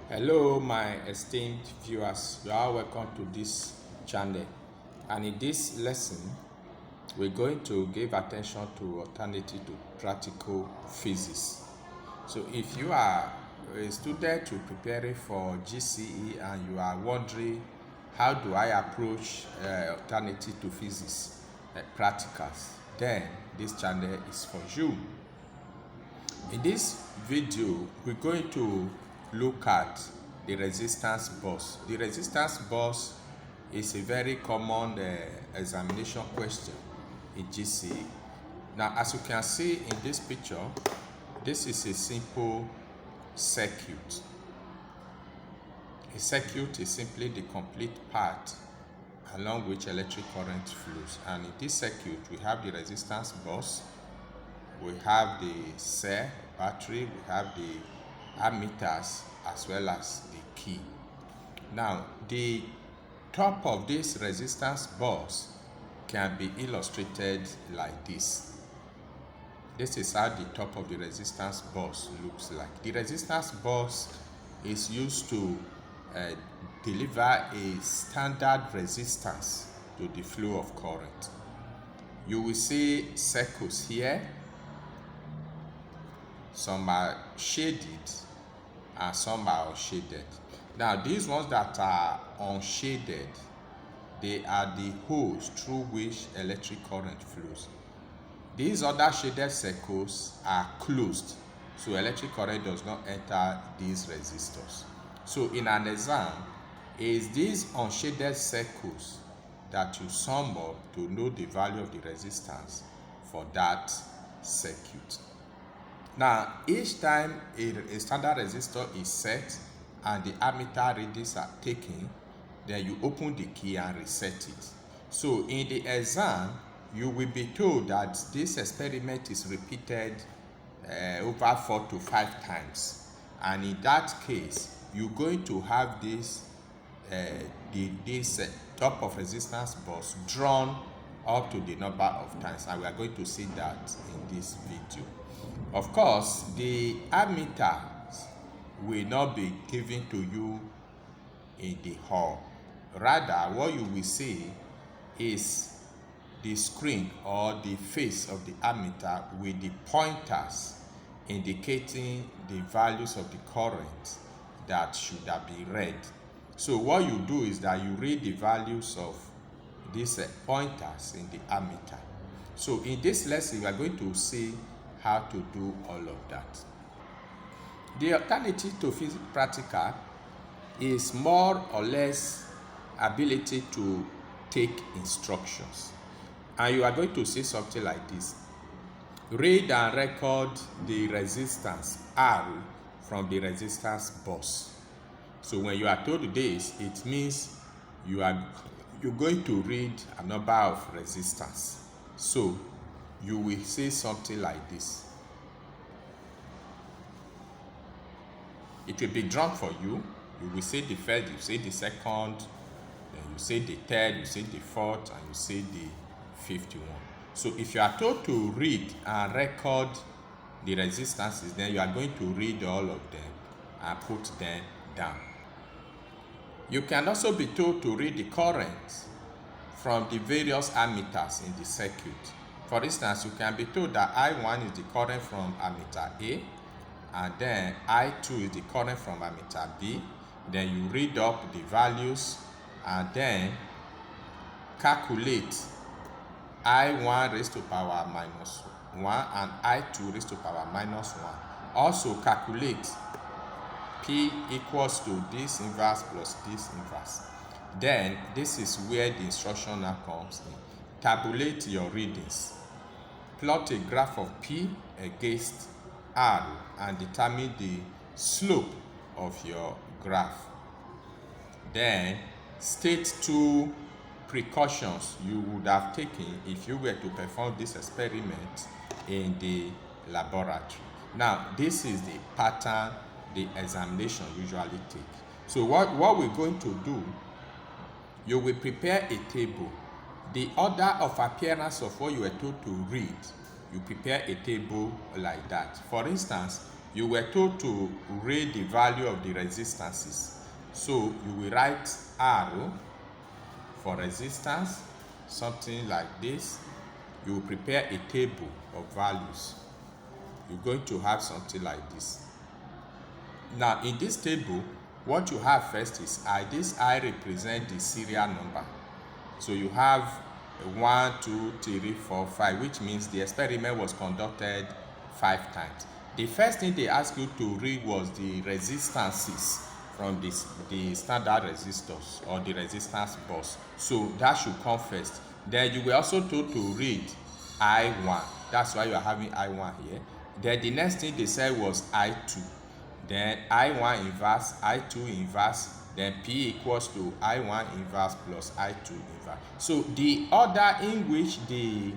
Hello my esteemed viewers, you are welcome to this channel, and in this lesson we're going to give attention to alternative to practical physics. So if you are a student to preparing for GCE and you are wondering how do I approach alternative to physics practicals, then this channel is for you. In this video, we're going to look at the resistance bus. The resistance bus is a very common examination question in GCE. Now, as you can see in this picture, this is a simple circuit. A circuit is simply the complete path along which electric current flows. And in this circuit, we have the resistance bus, we have the cell battery, we have the ammeters, as well as the key. Now, the top of this resistance bus can be illustrated like this. This is how the top of the resistance bus looks like. The resistance bus is used to deliver a standard resistance to the flow of current. You will see circles here. Some are shaded and some are unshaded. Now, these ones that are unshaded, they are the holes through which electric current flows. These other shaded circles are closed, so electric current does not enter these resistors. So in an exam, it's these unshaded circles that you sum up to know the value of the resistance for that circuit. Now, each time a standard resistor is set and the ammeter readings are taken, then you open the key and reset it. So in the exam, you will be told that this experiment is repeated over 4 to 5 times. And in that case, you're going to have this top of resistance bus drawn up to the number of times, and we are going to see that in this video. Of course, the ammeters will not be given to you in the hall. Rather, what you will see is the screen or the face of the ammeter with the pointers indicating the values of the current that should have been read. So what you do is that you read the values of these pointers in the ammeter. So in this lesson, we are going to see how to do all of that. The alternative to physics practical is more or less ability to take instructions. And you are going to see something like this. Read and record the resistance R from the resistance bus. So when you are told this, it means you're going to read a number of resistors. So you will say something like this. It will be drawn for you. You will say the first, you say the second, then you say the third, you say the fourth, and you say the fifth one. So if you are told to read and record the resistances, then you are going to read all of them and put them down. You can also be told to read the current from the various ammeters in the circuit. For instance, you can be told that I1 is the current from ammeter A, and then I2 is the current from ammeter B. Then you read up the values and then calculate I1 raised to power minus 1 and I2 raised to power minus 1. Also calculate P equals to this inverse plus this inverse. Then this is where the instruction now comes in. Tabulate your readings. Plot a graph of P against R and determine the slope of your graph. Then state 2 precautions you would have taken if you were to perform this experiment in the laboratory. Now, this is the pattern the examination usually take. So what we're going to do, you will prepare a table. The order of appearance of what you were told to read, you prepare a table like that. For instance, you were told to read the value of the resistances. So you will write R for resistance, something like this. You will prepare a table of values. You're going to have something like this. Now in this table, what you have first is I. This I represent the serial number. So you have 1, 2, 3, 4, 5, which means the experiment was conducted 5 times. The first thing they asked you to read was the resistances from the standard resistors or the resistance bus. So that should come first. Then you were also told to read I1. That's why you are having I1 here. Then the next thing they said was I2. Then I1 inverse, I2 inverse, then P equals to I1 inverse plus I2 inverse. So the order in which the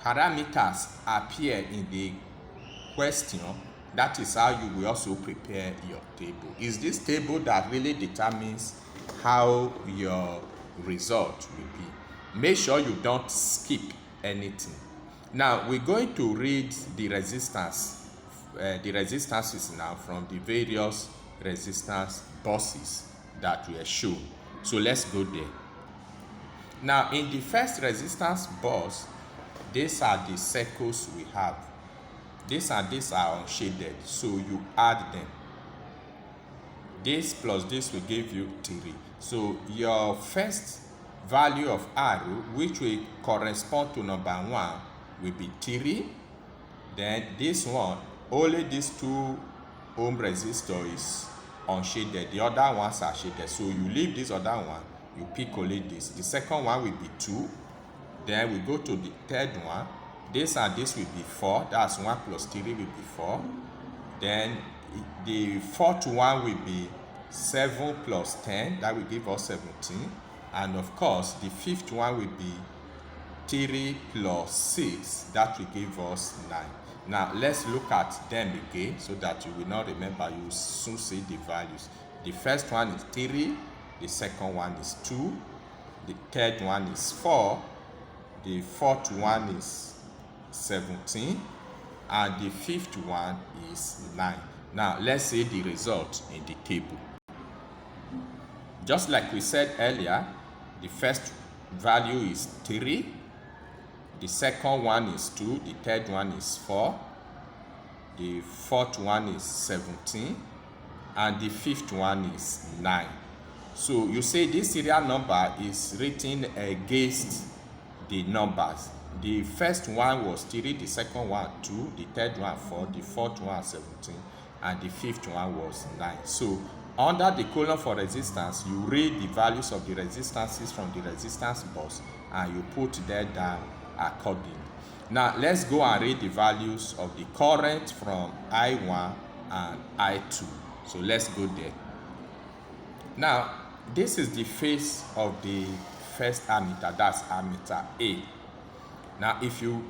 parameters appear in the question, that is how you will also prepare your table. It's this table that really determines how your result will be. Make sure you don't skip anything. Now we're going to read the resistances now from the various resistance buses that were shown. So let's go there. Now in the first resistance bus, these are the circles we have. These are unshaded, so you add them. This plus this will give you 3. So your first value of R, which will correspond to number 1, will be 3. Then this one, only these 2 ohm resistor is unshaded. The other ones are shaded. So you leave this other one, you pick only this. The second one will be 2. Then we go to the third one. This and this will be 4. That's 1 plus 3 will be 4. Then the fourth one will be 7 plus 10. That will give us 17. And of course, the fifth one will be 3 plus 6. That will give us 9. Now, let's look at them again so that you will not remember. You will soon see the values. The first one is 3. The second one is 2. The third one is 4. The fourth one is 17. And the fifth one is 9. Now, let's see the result in the table. Just like we said earlier, the first value is 3. The second one is 2. The third one is 4. The fourth one is 17. And the fifth one is 9. So you say this serial number is written against the numbers. The first one was 3, the second one 2, the third one 4, the fourth one 17, and the fifth one was 9. So under the column for resistance, you read the values of the resistances from the resistance bus and you put them down accordingly. Now let's go and read the values of the current from I1 and I2. So let's go there. Now this is the face of the first ammeter, that's ammeter A. Now if you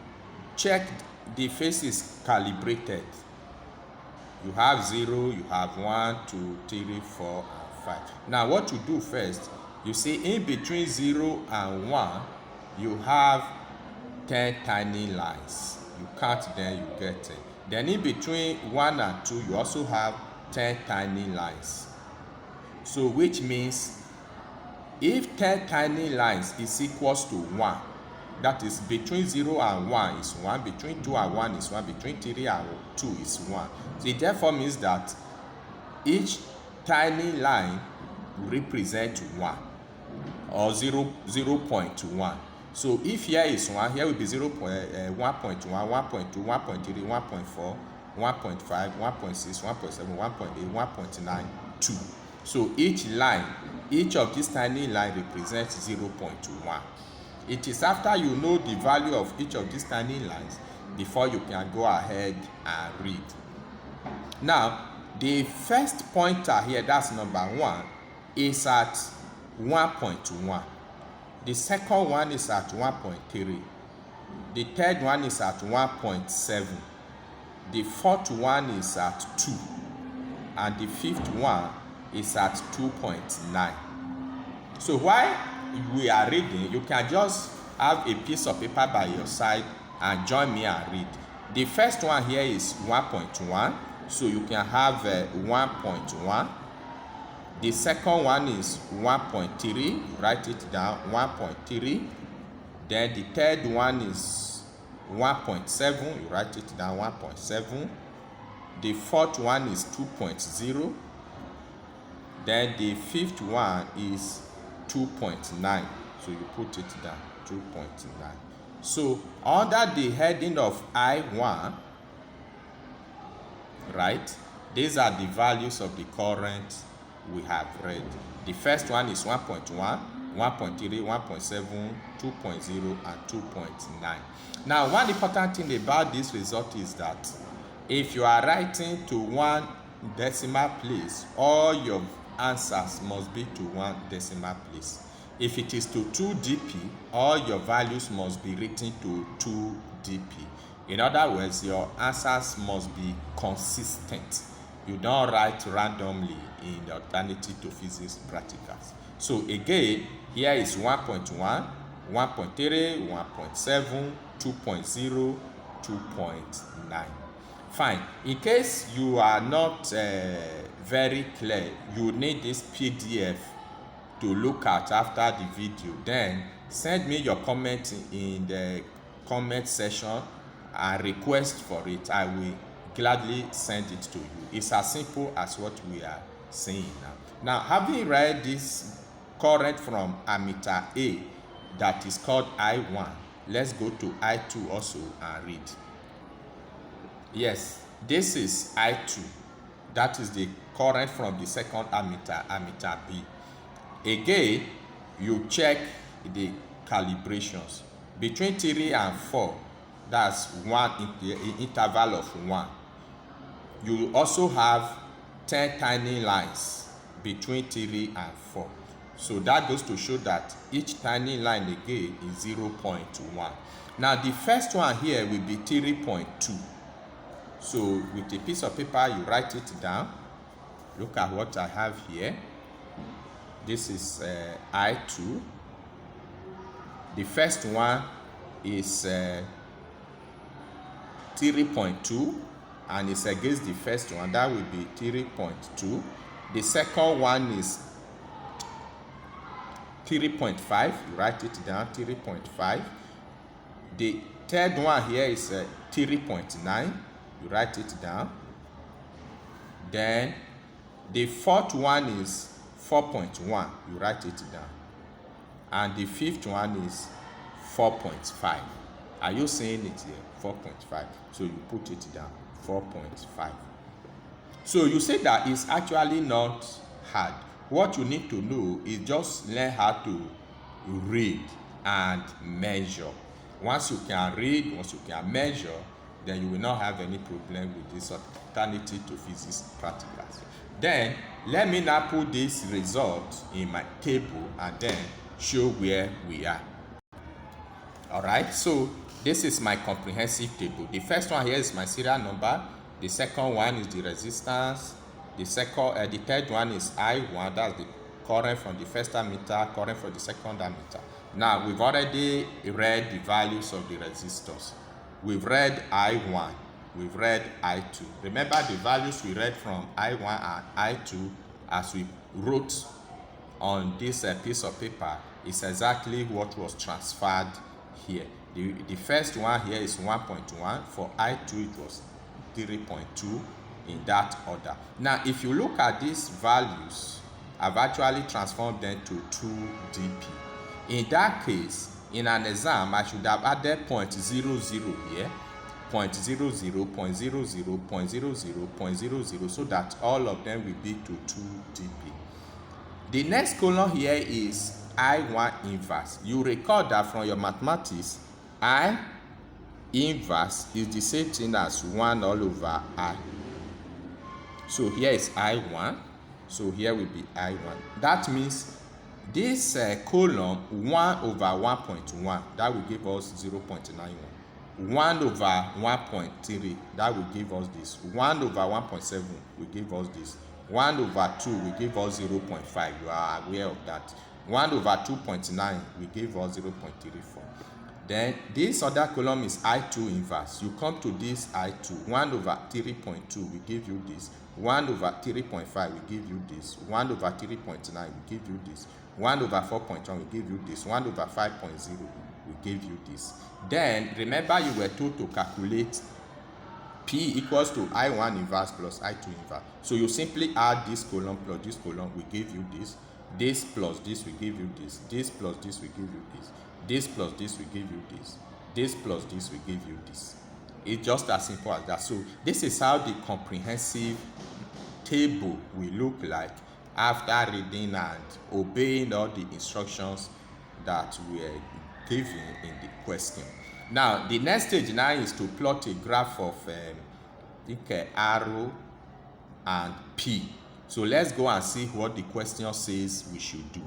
check, the face is calibrated. You have 0, you have 1, 2, 3, 4, and 5. Now what you do first, you see in between 0 and 1, you have 10 tiny lines. You count them, you get 10. Then in between 1 and 2, you also have 10 tiny lines. So which means if 10 tiny lines is equals to 1, that is between 0 and 1 is 1, between 2 and 1 is 1, between 3 and 2 is 1. So it therefore means that each tiny line will represent 1 or 0.1. So if here is 1, here will be 1.1, 1.2, 1.3, 1.4, 1.5, 1.6, 1.7, 1.8, 1.9, 2. So each line, each of these tiny lines represents 0.1. It is after you know the value of each of these tiny lines before you can go ahead and read. Now, the first pointer here, that's number 1, is at 1.1. The second one is at 1.3. The third one is at 1.7. The fourth one is at 2. And the fifth one is at 2.9. So while we are reading, you can just have a piece of paper by your side and join me and read. The first one here is 1.1, so you can have 1.1. The second one is 1.3, write it down, 1.3. Then the third one is 1.7, you write it down, 1.7. The fourth one is 2.0. Then the fifth one is 2.9, so you put it down, 2.9. So under the heading of I1, right, these are the values of the current we have read. The first one is 1.1, 1.3, 1.7, 2.0, and 2.9. Now, one important thing about this result is that if you are writing to one decimal place, all your answers must be to one decimal place. If it is to 2 dp, all your values must be written to 2 dp. In other words, your answers must be consistent. You don't write randomly in the alternative to physics practicals. So again, here is 1.1, 1.3, 1.7, 2.0, 2.9. Fine. In case you are not very clear, you need this PDF to look at after the video. Then send me your comment in the comment section and request for it. I will gladly send it to you. It's as simple as what we are saying now. Now, having read this current from ammeter A that is called I1, let's go to I2 also and read. Yes, this is I2. That is the current from the second ammeter, ammeter B. Again, you check the calibrations. Between 3 and 4, that's one interval of 1. You also have 10 tiny lines between 3 and 4. So that goes to show that each tiny line again is 0.1. Now the first one here will be 3.2. So with a piece of paper, you write it down. Look at what I have here. This is I2. The first one is 3.2, and it's against the first one. That will be 3.2. The second one is 3.5. You write it down, 3.5. The third one here is 3.9. You write it down. Then the fourth one is 4.1. You write it down. And the fifth one is 4.5. Are you seeing it here? 4.5. So you put it down, 4.5. So you say that it's actually not hard. What you need to know is just learn how to read and measure. Once you can read, once you can measure, then you will not have any problem with this alternative to physics practicals. Then let me now put this result in my table and then show where we are. All right, so this is my comprehensive table. The first one here is my serial number. The second one is the resistance. The third one is I1. That's the current from the first ammeter, current from the second ammeter. Now we've already read the values of the resistors. We've read I1. We've read I2. Remember the values we read from I1 and I2 as we wrote on this piece of paper is exactly what was transferred here. The first one here is 1.1. For I2 it was 3.2 in that order. Now if you look at these values, I've actually transformed them to 2 dp. In that case, in an exam, I should have added 0.00 here, 0.00, 0.00, 0.00, 0.00, so that all of them will be to 2 dp. The next column here is I1 inverse. You recall that from your mathematics, I inverse is the same thing as 1 all over I. So here is I1. So here will be I1. That means this column 1 over 1.1, that will give us 0.91. 1 over 1.3, that will give us this. 1 over 1.7 will give us this. 1 over 2 will give us 0.5. You are aware of that. 1 over 2.9 will give us 0.34. Then this other column is I2 inverse. You come to this I2, 1 over 3.2 will give you this, 1 over 3.5 will give you this, 1 over 3.9 will give you this, 1 over 4.1 will give you this, 1 over 5.0 will give you this. Then remember you were told to calculate P equals to I1 inverse plus I2 inverse. So you simply add this column plus this column will give you this plus this will give you this plus this will give you this plus this will give you this plus this will give you this. It's just as simple as that. So this is how the comprehensive table will look like after reading and obeying all the instructions that were given in the question. Now the next stage now is to plot a graph of arrow and P. So let's go and see what the question says we should do.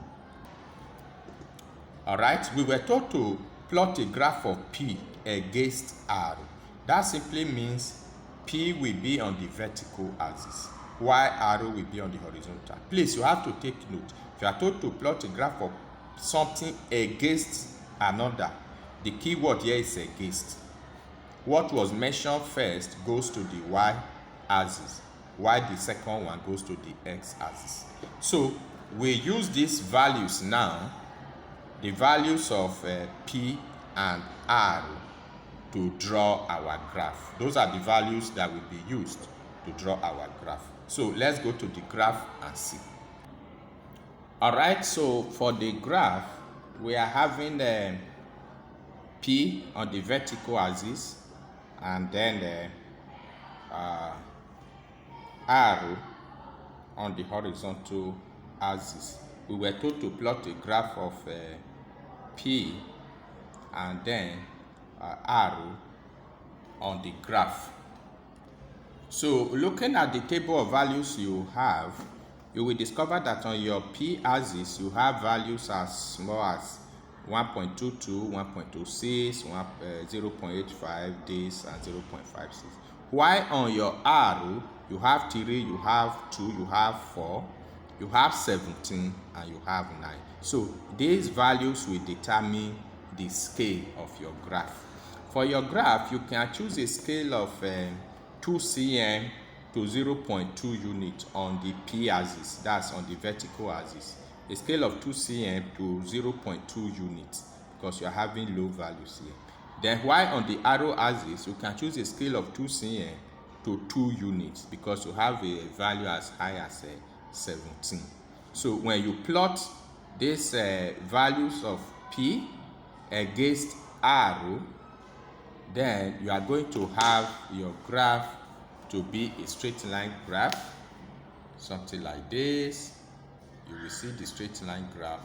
All right, we were told to plot a graph of P against arrow. That simply means P will be on the vertical axis, while arrow will be on the horizontal. Please, you have to take note. If you are told to plot a graph of something against another, the key word here is against. What was mentioned first goes to the y-axis, while the second one goes to the x-axis. So we use these values now, the values of P and R, to draw our graph. Those are the values that will be used to draw our graph. So let's go to the graph and see. All right, so for the graph, we are having P on the vertical axis and then arrow on the horizontal axis. We were told to plot a graph of P and then arrow on the graph. So looking at the table of values you have, you will discover that on your P axis you have values as small as 1.22, 1.26, 0.85, this and 0.56. While on your arrow, you have 3, you have 2, you have 4, you have 17, and you have 9. So these values will determine the scale of your graph. For your graph, you can choose a scale of 2 cm to 0.2 units on the P axis, that's on the vertical axis. A scale of 2 cm to 0.2 units because you are having low values here. Then while on the arrow axis, you can choose a scale of 2 cm to 2 units because you have a value as high as 17. So when you plot these values of P against arrow, then you are going to have your graph to be a straight line graph, something like this. You will see the straight line graph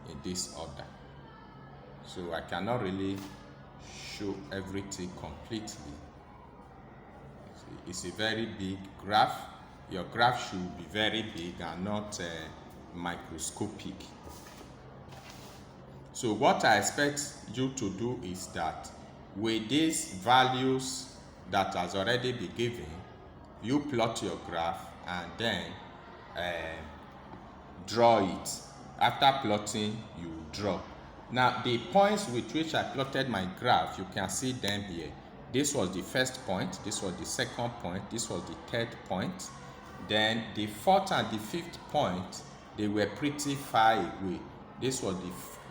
in this order. So I cannot really show everything completely. It's a very big graph. Your graph should be very big and not microscopic. So what I expect you to do is that with these values that has already been given, you plot your graph and then draw it. After plotting, you draw. Now the points with which I plotted my graph, you can see them here. This was the first point, this was the second point, this was the third point. Then the fourth and the fifth point, they were pretty far away. This was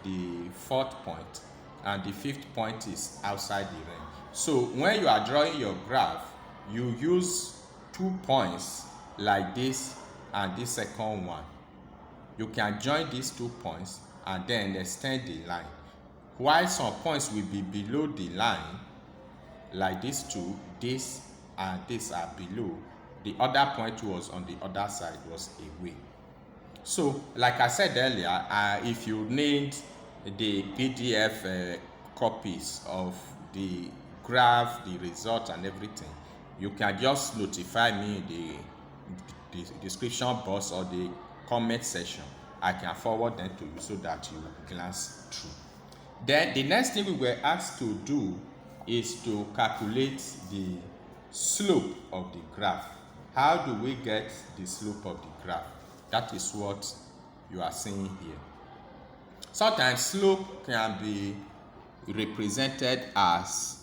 the fourth point, and the fifth point is outside the ring. So when you are drawing your graph, you use 2 points like this and this second one. You can join these 2 points and then extend the line. While some points will be below the line, like these two, this and this are below, the other point was on the other side, was away. So like I said earlier, if you need the PDF copies of the graph, the result and everything, you can just notify me in the description box or the comment section. I can forward them to you so that you glance through. Then the next thing we were asked to do is to calculate the slope of the graph. How do we get the slope of the graph? That is what you are seeing here. Sometimes slope can be represented as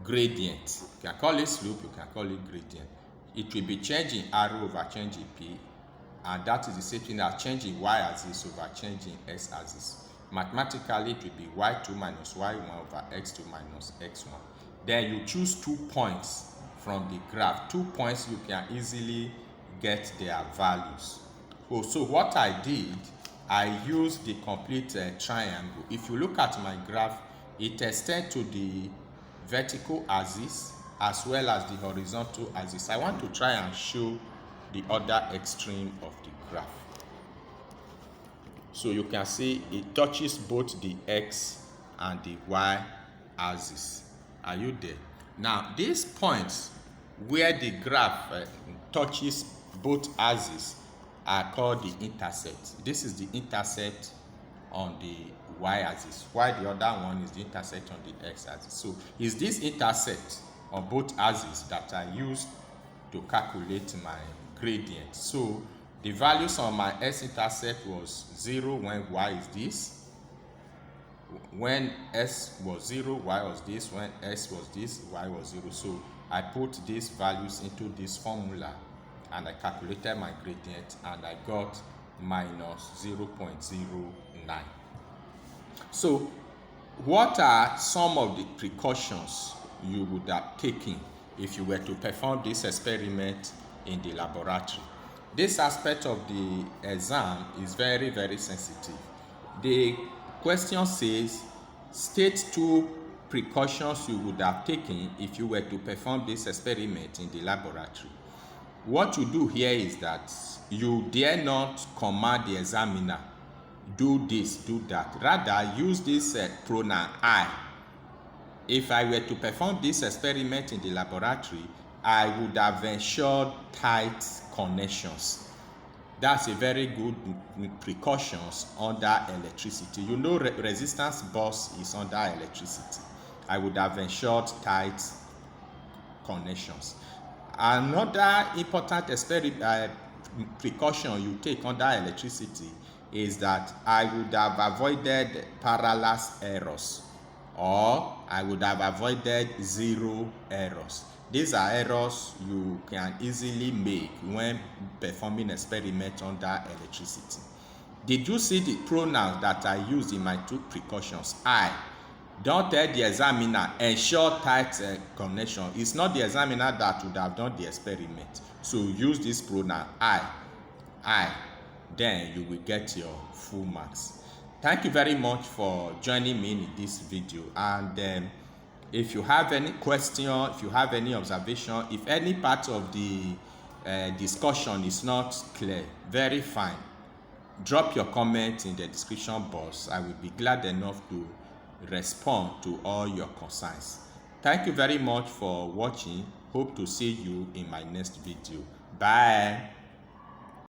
gradient. You can call it slope, you can call it gradient. It will be changing r over change in p, and that is the same thing as changing y-axis over changing x-axis. Mathematically, it will be y2 minus y1 over x2 minus x1. Then you choose 2 points from the graph. 2 points, you can easily get their values. So what I did, I used the complete triangle. If you look at my graph, it extends to the vertical axis as well as the horizontal axis. I want to try and show the other extreme of the graph. So you can see it touches both the x and the y axis. Are you there? Now, these points where the graph touches both axes are called the intercept. This is the intercept on the y-axis, while the other one is the intercept on the x-axis. So it's this intercept on both axes that I used to calculate my gradient. So the values on my x-intercept was 0 when y is this. When s was 0, y was this. When s was this, y was 0. So I put these values into this formula and I calculated my gradient and I got minus 0.09. So what are some of the precautions you would have taken if you were to perform this experiment in the laboratory? This aspect of the exam is very, very sensitive. The question says, state 2 precautions you would have taken if you were to perform this experiment in the laboratory. What you do here is that you dare not command the examiner, do this, do that. Rather, use this pronoun I. If I were to perform this experiment in the laboratory, I would have ensured tight connections. That's a very good precautions under electricity. You know, resistance bus is under electricity. I would have ensured tight connections. Another important precaution you take under electricity is that I would have avoided parallax errors, or I would have avoided zero errors. These are errors you can easily make when performing experiments under electricity. Did you see the pronouns that I used in my 2 precautions? I. Don't tell the examiner, ensure tight connection. It's not the examiner that would have done the experiment. So use this pronoun, I. Then you will get your full marks. Thank you very much for joining me in this video. And if you have any question, if you have any observation, if any part of the discussion is not clear, very fine. Drop your comment in the description box. I will be glad enough to respond to all your concerns. Thank you very much for watching. Hope to see you in my next video. Bye.